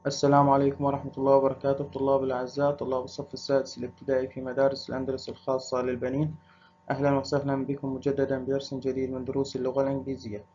السلام عليكم ورحمة الله وبركاته. طلاب الأعزاء، طلاب الصف السادس الابتدائي في مدارس الأندلس الخاصة للبنين، أهلا وسهلا بكم مجددا بدرس جديد من دروس اللغة الإنجليزية.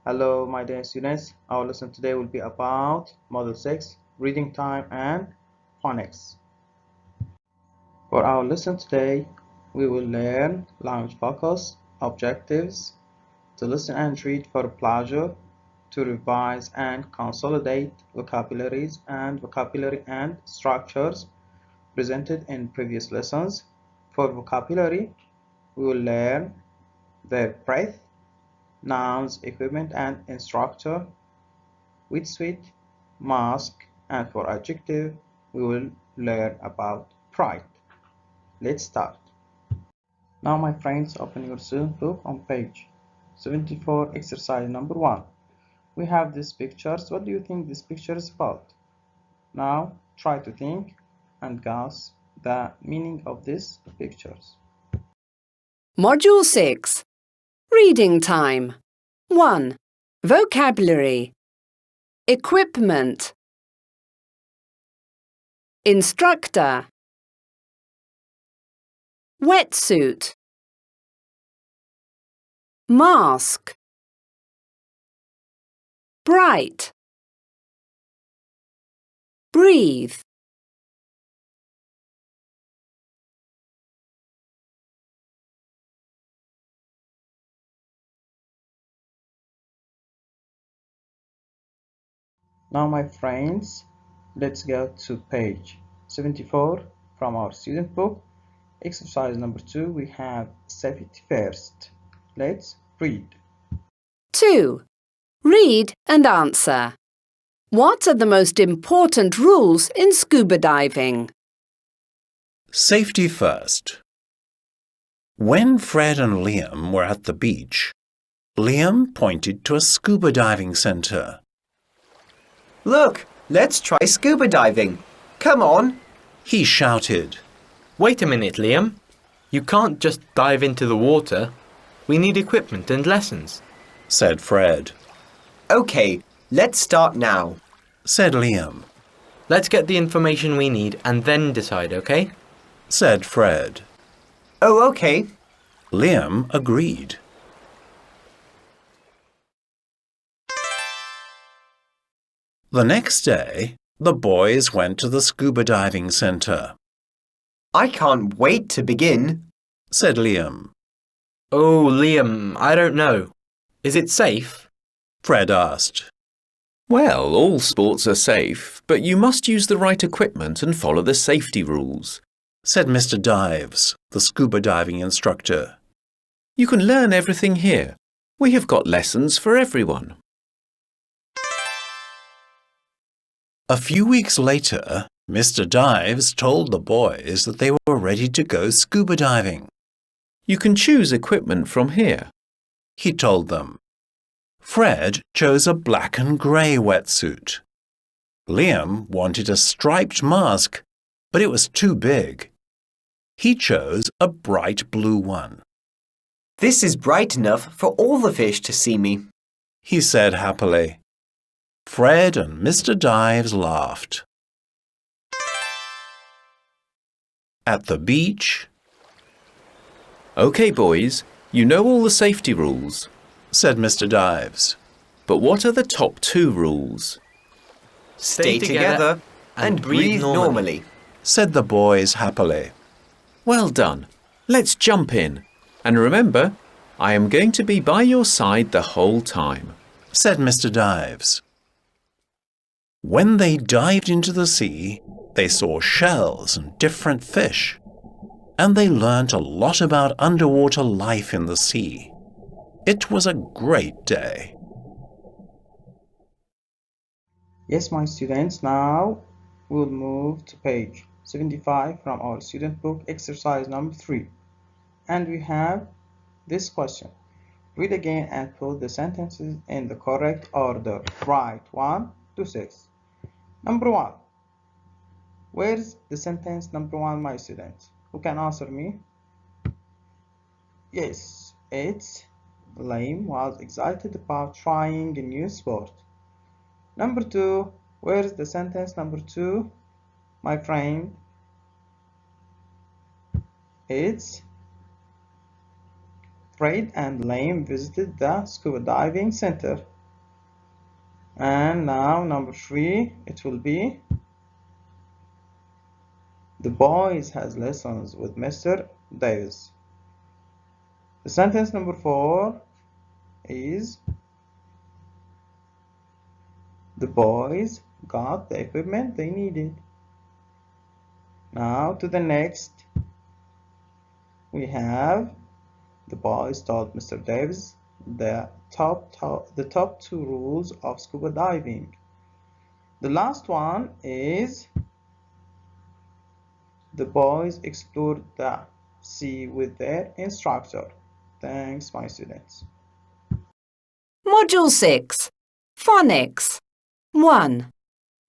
Hello my dear students, our lesson today will be about Model 6, Reading Time and Phonics. For our lesson today, we will learn language focus, objectives, to listen and read for pleasure, to revise and consolidate vocabularies and vocabulary and structures presented in previous lessons. For vocabulary, we will learn verb breath, nouns, equipment and instructor, wetsuit, mask, and for adjective, we will learn about pride. Let's start. Now my friends, open your student book on page 74, exercise number 1. We have these pictures. What do you think this picture is about? Now try to think and guess the meaning of these pictures. Module 6. Reading Time. 1. Vocabulary. Equipment. Instructor. Wetsuit. Mask. Bright. Breathe. Now my friends, let's go to page 74 from our student book. Exercise number 2, we have safety first. Let's read. 2. Read and answer. What are the most important rules in scuba diving? Safety first. When Fred and Liam were at the beach, Liam pointed to a scuba diving center. Look, let's try scuba diving. Come on, He shouted. Wait a minute, Liam. You can't just dive into the water. We need equipment and lessons, Said Fred. Okay, let's start now. Said Liam. Let's get the information we need and then decide, okay? Said Fred. Oh, okay. Liam agreed. The next day, the boys went to the scuba diving center. I can't wait to begin. Said Liam. Oh, Liam, I don't know. Is it safe? Fred asked. Well, all sports are safe, but you must use the right equipment and follow the safety rules, Said Mr. Dives, the scuba diving instructor. You can learn everything here. We have got lessons for everyone. A few weeks later, Mr. Dives told the boys that they were ready to go scuba diving. You can choose equipment from here. He told them. Fred chose a black and grey wetsuit. Liam wanted a striped mask, but it was too big. He chose a bright blue one. This is bright enough for all the fish to see me. He said happily. Fred and Mr. Dives laughed. At the beach, OK, boys, you know all the safety rules, said Mr. Dives. but what are the top 2 rules? Stay together and breathe normally. Said the boys happily. Well done. Let's jump in. And remember, I am going to be by your side the whole time, Said Mr. Dives. When they dived into the sea, they saw shells and different fish, and they learnt a lot about underwater life in the sea. It was a great day. Yes, my students, now we'll move to page 75 from our student book, exercise number 3. And we have this question. Read again and put the sentences in the correct order. Write 1 to 6. Number 1. Where's the sentence number 1, my students? Who can answer me? Yes, it's Liam was excited about trying a new sport. Number 2. Where is the sentence number 2, my friend? It's Fred and Lame visited the scuba diving center. And now number 3, it will be the boys has lessons with Mr. Davis. The sentence number 4 is the boys got the equipment they needed. Now to the next, we have the boys told Mr. Davis the top 2 rules of scuba diving. The last one is the boys explored the sea with their instructor. Thanks, my students. Module 6. Phonics. 1.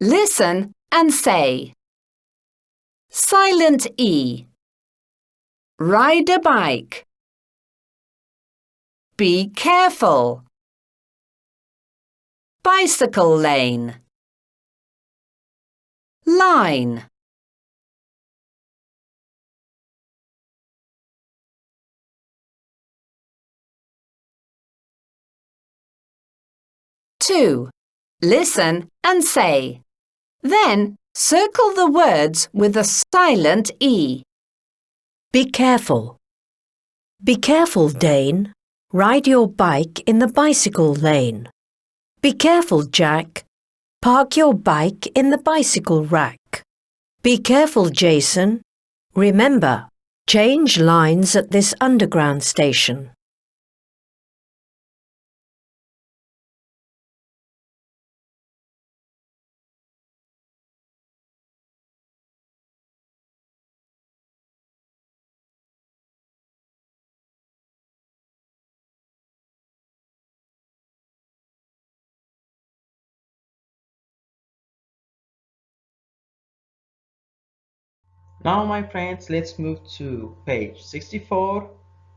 Listen and say. Silent E. Ride a bike. Be careful. Bicycle lane. Line. Two. Listen and say. Then circle the words with a silent E. Be careful. Be careful, Dane. Ride your bike in the bicycle lane. Be careful, Jack. Park your bike in the bicycle rack. Be careful, Jason. Remember, change lines at this underground station. Now, my friends, let's move to page 64.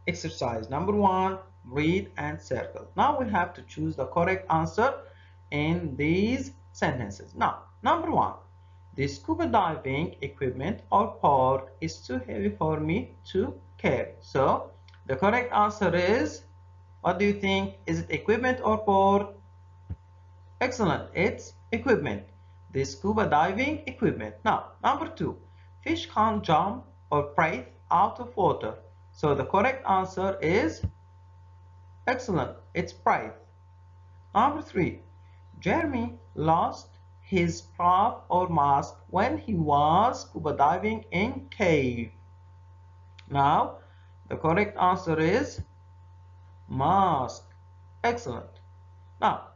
Exercise number 1, read and circle. Now we have to choose the correct answer in these sentences. Now, number 1, the scuba diving equipment or board is too heavy for me to carry. So, the correct answer is, what do you think? Is it equipment or board? Excellent, it's equipment. The scuba diving equipment. Now, number 2, fish can't jump or breathe out of water. So the correct answer is, excellent, it's breathe. Number 3, Jeremy lost his scarf or mask when he was scuba diving in cave. Now, the correct answer is mask. Excellent. Now,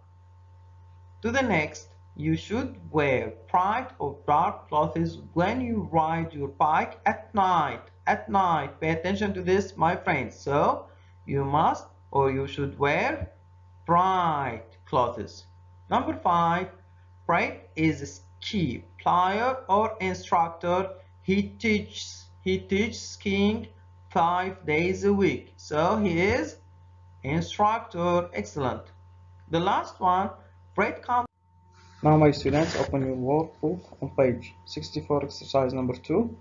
to the next, you should wear bright or dark clothes when you ride your bike at night. At night, pay attention to this, my friends. So, you must or you should wear bright clothes. Number 5, Fred is a ski player or instructor. He teaches skiing 5 days a week. So, he is instructor. Excellent. The last one, Fred comes. Now, my students, open your workbook on page 64, exercise number 2.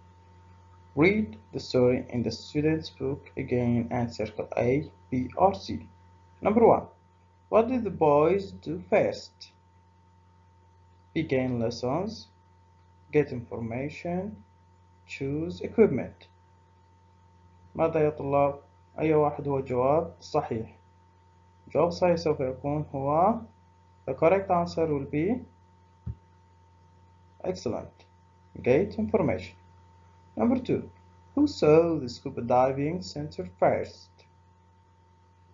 Read the story in the student's book again and circle A, B, or C. Number 1. What did the boys do first? Begin lessons, get information, choose equipment. ماذا يا طلاب؟ أي واحد هو الجواب الصحيح؟ الجواب الصحيح سوف يكون هو The correct answer will be excellent. Get information. Number 2. Who saw the scuba diving center first?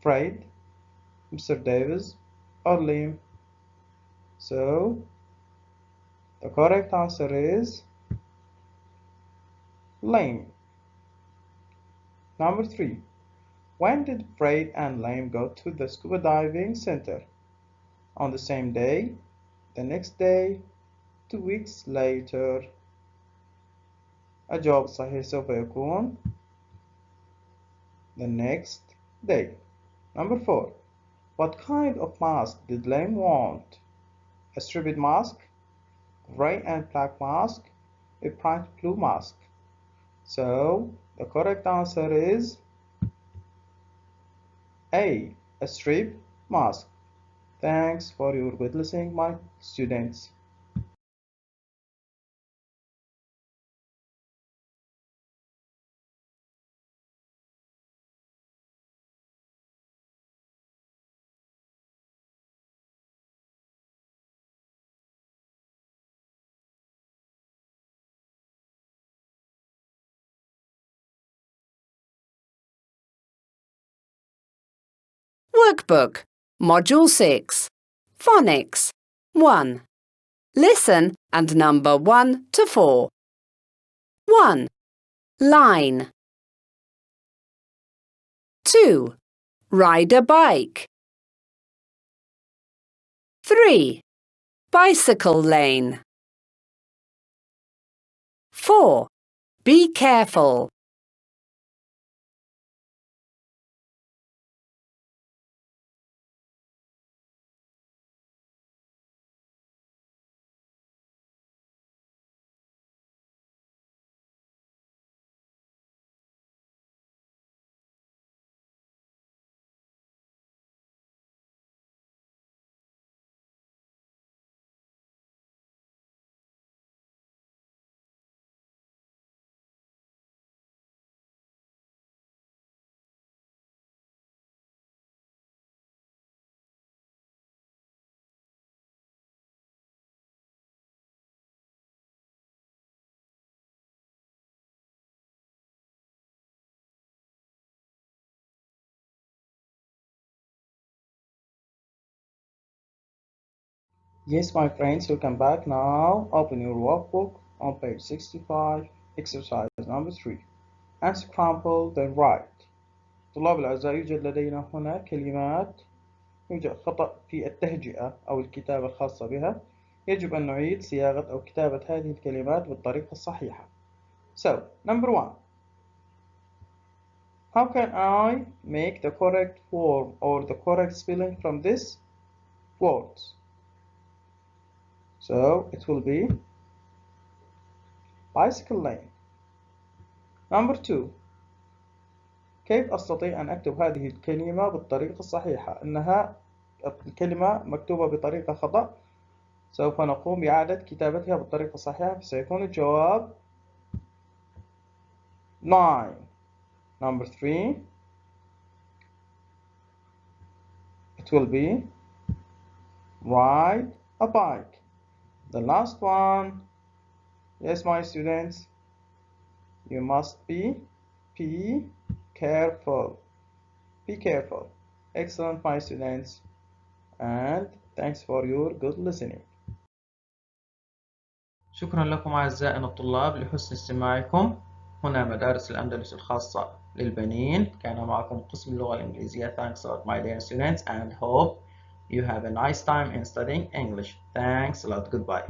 Fred, Mr. Davis, or Liam? So, the correct answer is Liam. Number 3. When did Fred and Liam go to the scuba diving center? On the same day, the next day, 2 weeks later. الجواب الصحيح سوف يكون the next day. Number 4. What kind of mask did Liam want? A striped mask, gray and black mask, a bright blue mask. So the correct answer is A, a strip mask. Thanks for your good listening, my students. Workbook, Module 6, Phonics. 1. Listen and number 1 to 4. 1. Line. 2. Ride a bike. 3. Bicycle lane. 4. Be careful. Yes, my friends, welcome back. Now open your workbook on page 65, exercise number 3. Unscramble the right. طلاب الأعزاء، يوجد لدينا هنا كلمات يوجد خطأ في التهجئة أو الكتابة الخاصة بها. يجب أن نعيد صياغة أو كتابة هذه الكلمات بالطريقة الصحيحة. So, number 1. How can I make the correct form or the correct spelling from this words? So, it will be bicycle lane. Number 2. كيف أستطيع أن أكتب هذه الكلمة بالطريقة الصحيحة؟ إنها الكلمة مكتوبة بطريقة خطأ. سوف نقوم بإعادة كتابتها بالطريقة الصحيحة، فسيكون الجواب line. Number 3. It will be ride a bike. The last one. Yes, my students, you must be careful. Be careful. Excellent, my students, and thanks for your good listening. شكرا لكم أعزائنا الطلاب لحسن استماعكم. هنا مدارس الأندلس الخاصة للبنين. كان معكم قسم اللغة الإنجليزية. Thanks a lot, my dear students, and hope you have a nice time in studying English. Thanks a lot. Goodbye.